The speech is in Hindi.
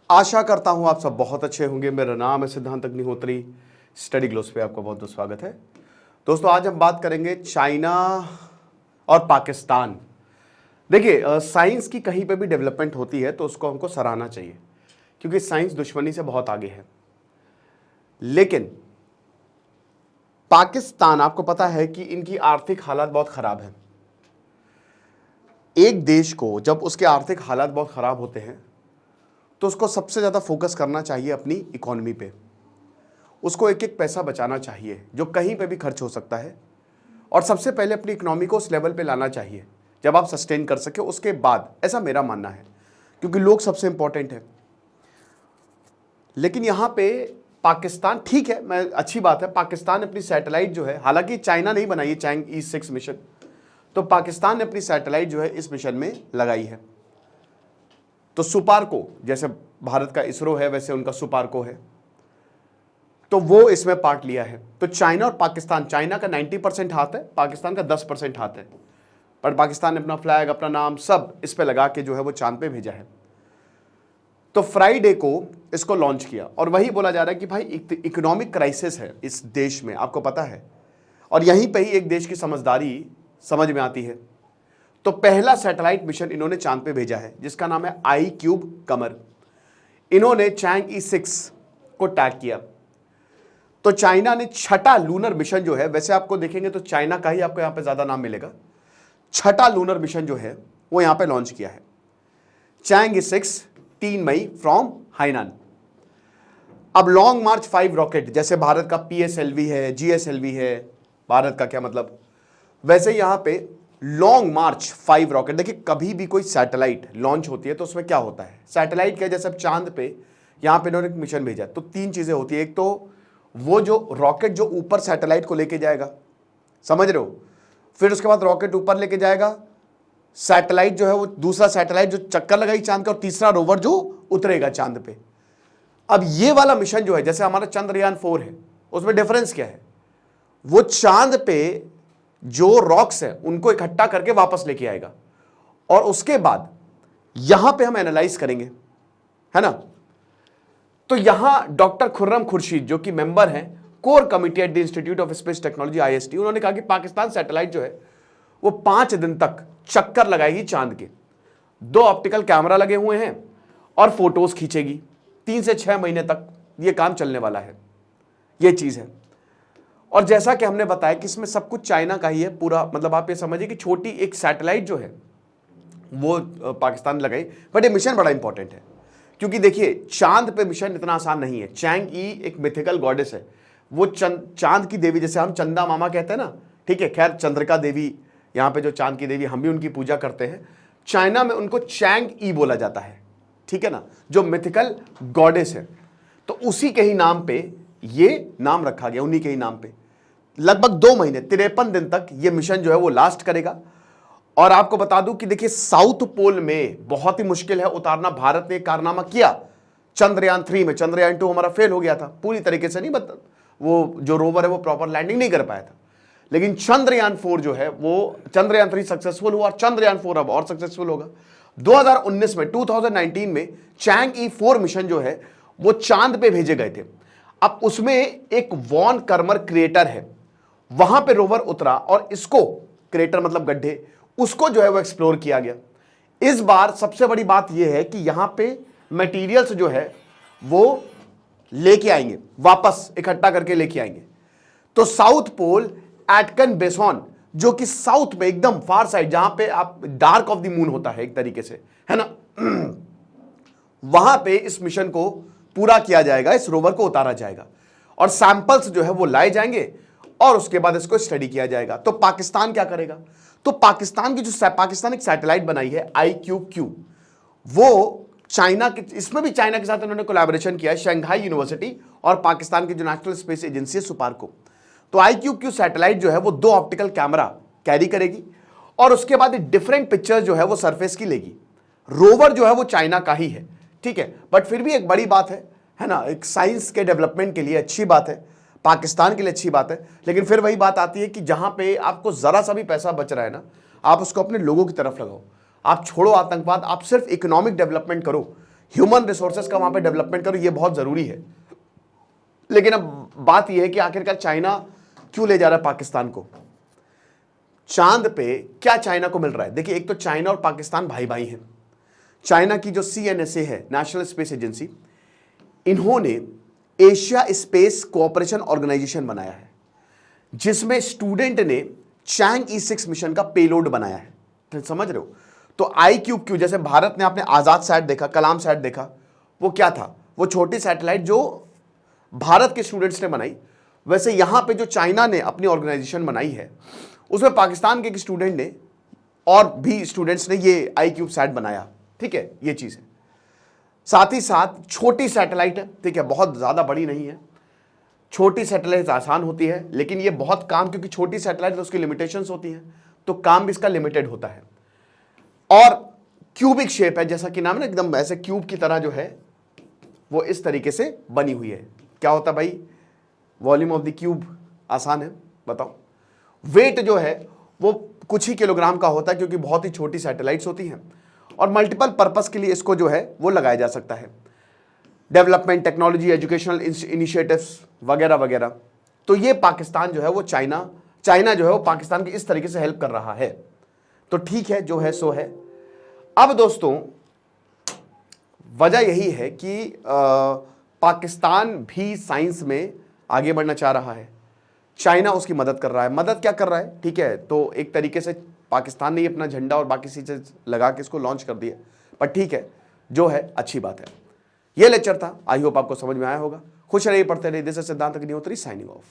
आशा करता हूं आप सब बहुत अच्छे होंगे। मेरा नाम है सिद्धांत अग्निहोत्री। स्टडी ग्लोस पे आपका बहुत बहुत स्वागत है। दोस्तों, आज हम बात करेंगे चाइना और पाकिस्तान। देखिए, साइंस की कहीं पे भी डेवलपमेंट होती है तो उसको हमको सराहना चाहिए, क्योंकि साइंस दुश्मनी से बहुत आगे है। लेकिन पाकिस्तान, आपको पता है कि इनकी आर्थिक हालात बहुत खराब है। एक देश को जब उसके आर्थिक हालात बहुत खराब होते हैं तो उसको सबसे ज़्यादा फोकस करना चाहिए अपनी इकोनॉमी पे। उसको एक एक पैसा बचाना चाहिए जो कहीं पे भी खर्च हो सकता है, और सबसे पहले अपनी इकोनॉमी को उस लेवल पे लाना चाहिए जब आप सस्टेन कर सके। उसके बाद, ऐसा मेरा मानना है, क्योंकि लोग सबसे इंपॉर्टेंट है। लेकिन यहाँ पे पाकिस्तान, ठीक है, मैं अच्छी बात है, पाकिस्तान अपनी सैटेलाइट जो है, हालांकि चाइना नहीं बनाई है चैंग E6 मिशन, तो पाकिस्तान ने अपनी सैटेलाइट जो है इस मिशन में लगाई है। तो सुपार्को, जैसे भारत का इसरो है वैसे उनका सुपार्को है, तो वो इसमें पार्ट लिया है। तो चाइना और पाकिस्तान, चाइना का 90% हाथ है, पाकिस्तान का 10% हाथ है, पर पाकिस्तान ने अपना फ्लैग, अपना नाम सब इस पे लगा के जो है वो चांद पे भेजा है। तो फ्राइडे को इसको लॉन्च किया, और वही बोला जा रहा है कि भाई इकोनॉमिक क्राइसिस है इस देश में, आपको पता है, और यहीं पे ही एक देश की समझदारी समझ में आती है। तो पहला सैटेलाइट मिशन इन्होंने चांद पे भेजा है जिसका नाम है iCube कमर। इन्होंने चैंग E6 को टैग किया। तो चाइना ने छठा लूनर मिशन जो है, वैसे आपको देखेंगे तो चाइना का ही आपको यहां पे ज्यादा नाम मिलेगा, छठा लूनर मिशन जो है वो यहां पे लॉन्च किया है। चैंग E6 3 मई फ्रॉम हाइनान। अब लॉन्ग मार्च 5 रॉकेट, जैसे भारत का PSLV है, GSLV है, भारत का क्या मतलब, वैसे यहां पे लॉन्ग मार्च 5 रॉकेट। देखिए, कभी भी कोई सैटेलाइट लॉन्च होती है तो उसमें क्या होता है, सैटेलाइट क्या, जैसे अब चांद पे यहां पे इन्होंने एक मिशन भेजा तो 3 चीजें होती है। एक तो वो जो रॉकेट जो ऊपर सैटेलाइट को लेके जाएगा, समझ रहे हो, फिर उसके बाद रॉकेट ऊपर लेके जाएगा, सैटेलाइट जो है वो दूसरा सैटेलाइट जो चक्कर लगाई चांद का, और तीसरा रोवर जो उतरेगा चांद पे। अब ये वाला मिशन जो है, जैसे हमारा चंद्रयान 4 है, उसमें डिफरेंस क्या है, वो चांद पे जो रॉक्स है उनको इकट्ठा करके वापस लेके आएगा, और उसके बाद यहां पे हम एनालाइज करेंगे, है ना। तो यहां डॉक्टर खुर्रम खुर्शीद, जो कि मेंबर हैं core committee at the institute of space technology IST, उन्होंने कहा कि पाकिस्तान सैटेलाइट जो है वो 5 दिन तक चक्कर लगाएगी चांद के, 2 ऑप्टिकल कैमरा लगे हुए हैं और फोटोज खींचेगी। 3 से 6 महीने तक ये काम चलने वाला है, ये चीज है। और जैसा कि हमने बताया कि इसमें सब कुछ चाइना का ही है पूरा, मतलब आप ये समझिए कि छोटी एक सैटेलाइट जो है वो पाकिस्तान लगाई, बट ये मिशन बड़ा इंपॉर्टेंट है, क्योंकि देखिए चांद पे मिशन इतना आसान नहीं है। चैंग ई एक मिथिकल गॉडेस है, वो चांद की देवी, जैसे हम चंदा मामा कहते हैं ना, ठीक है, खैर चंद्रिका देवी यहाँ पे जो चांद की देवी, हम भी उनकी पूजा करते हैं। चाइना में उनको चैंग ई बोला जाता है, ठीक है ना, जो मिथिकल गॉडेस है। तो उसी के ही नाम पे ये नाम रखा गया, उन्हीं के ही नाम पे। लगभग 2 महीने 53 दिन तक ये मिशन जो है वो लास्ट करेगा। और आपको बता दूं कि देखिए, साउथ पोल में बहुत ही मुश्किल है उतारना। भारत ने कारनामा किया चंद्रयान 3 में, चंद्रयान 2 हमारा फेल हो गया था पूरी तरीके से, नहीं बता, वो जो रोवर है वो प्रॉपर लैंडिंग नहीं कर पाया था। लेकिन चंद्रयान 4 जो है वो, चंद्रयान 3 सक्सेसफुल हुआ और चंद्रयान 4 अब और सक्सेसफुल होगा। 2019 में 2019 में चैंग E4 मिशन जो है वो चांद पे भेजे गए थे। अब उसमें एक वॉन कर्मर क्रेटर है, वहां पे रोवर उतरा और इसको, क्रेटर मतलब गड्ढे, उसको जो है वो एक्सप्लोर किया गया। इस बार सबसे बड़ी बात यह है कि यहां पे मटेरियल्स जो है वो लेके आएंगे, वापस इकट्ठा करके लेके आएंगे। तो साउथ पोल एटकन बेसॉन, जो कि साउथ में एकदम फार साइड, जहां पे आप डार्क ऑफ द मून होता है एक तरीके से, है ना, वहां पे इस मिशन को पूरा किया जाएगा, इस रोवर को उतारा जाएगा और सैंपल्स जो है वो लाए जाएंगे और उसके बाद इसको स्टडी किया जाएगा। तो पाकिस्तान क्या करेगा, तो पाकिस्तान की जो पाकिस्तान एक सैटेलाइट बनाई है iQQ, वो चाइना के, इसमें भी चाइना के साथ उन्होंने कोलैबोरेशन किया है, शंघाई यूनिवर्सिटी और पाकिस्तान की जो नेशनल स्पेस एजेंसी है सुपार्को। तो iQQ सैटेलाइट जो है वो 2 ऑप्टिकल कैमरा कैरी करेगी और उसके बाद डिफरेंट पिक्चर जो है वो सरफेस की लेगी। रोवर जो है वो चाइना का ही है, ठीक है, बट फिर भी एक बड़ी बात है ना, एक साइंस के डेवलपमेंट के लिए अच्छी बात है, पाकिस्तान के लिए अच्छी बात है। लेकिन फिर वही बात आती है कि जहां पे आपको जरा सा भी पैसा बच रहा है ना, आप उसको अपने लोगों की तरफ लगाओ। आप छोड़ो आतंकवाद, आप सिर्फ इकोनॉमिक डेवलपमेंट करो। ह्यूमन रिसोर्सेज का वहां पे डेवलपमेंट करो, ये बहुत जरूरी है। लेकिन अब बात यह है कि आखिरकार चाइना क्यों ले जा रहा है पाकिस्तान को चांद पे? क्या चाइना को मिल रहा है? देखिए, एक तो चाइना और पाकिस्तान भाई भाई हैं। चाइना की जो CNSA है, नेशनल स्पेस एजेंसी, इन्होंने एशिया स्पेस कोऑपरेशन ऑर्गेनाइजेशन बनाया है, जिसमें स्टूडेंट ने चैंग E6 मिशन का पेलोड बनाया है। तो समझ रहे हो? तो IQQ, जैसे भारत ने आपने आजाद सैट देखा, कलाम सैट देखा, वो क्या था? वो छोटी सैटेलाइट जो भारत के स्टूडेंट्स ने बनाई। वैसे यहां पे जो चाइना ने अपनी ऑर्गेनाइजेशन बनाई है, उसमें पाकिस्तान के एक स्टूडेंट ने और भी स्टूडेंट्स ने ये IQ सैट बनाया। ठीक है, ये चीज है। साथ ही साथ छोटी सैटेलाइट है, ठीक है, बहुत ज्यादा बड़ी नहीं है। छोटी सैटेलाइट आसान होती है, लेकिन ये बहुत काम, क्योंकि छोटी सैटेलाइट तो उसकी लिमिटेशंस होती हैं, तो काम भी इसका लिमिटेड होता है। और क्यूबिक शेप है, जैसा कि नाम है ना, एकदम ऐसे क्यूब की तरह जो है वो इस तरीके से बनी हुई है। क्या होता है भाई? वॉल्यूम ऑफ द क्यूब आसान है, बताओ। वेट जो है वो कुछ ही किलोग्राम का होता है, क्योंकि बहुत ही छोटी सैटेलाइट्स होती हैं, और मल्टीपल पर्पस के लिए इसको जो है वो लगाया जा सकता है। डेवलपमेंट, टेक्नोलॉजी, एजुकेशनल इनिशिएटिव्स वगैरह वगैरह। तो ये पाकिस्तान जो है वो चाइना जो है वो पाकिस्तान की इस तरीके से हेल्प कर रहा है। तो ठीक है, जो है सो है। अब दोस्तों, वजह यही है कि पाकिस्तान भी साइंस में आगे बढ़ना चाह रहा है, चाइना उसकी मदद कर रहा है। मदद क्या कर रहा है? ठीक है, तो एक तरीके से पाकिस्तान ने ही अपना झंडा और बाकी चीजें लगा के इसको लॉन्च कर दिया, पर ठीक है, जो है अच्छी बात है। यह लेक्चर था, आई होप आपको समझ में आया होगा। खुश रहिए, पढ़ते रहिए। दिस इज सिद्धांत अग्निहोत्री साइनिंग ऑफ।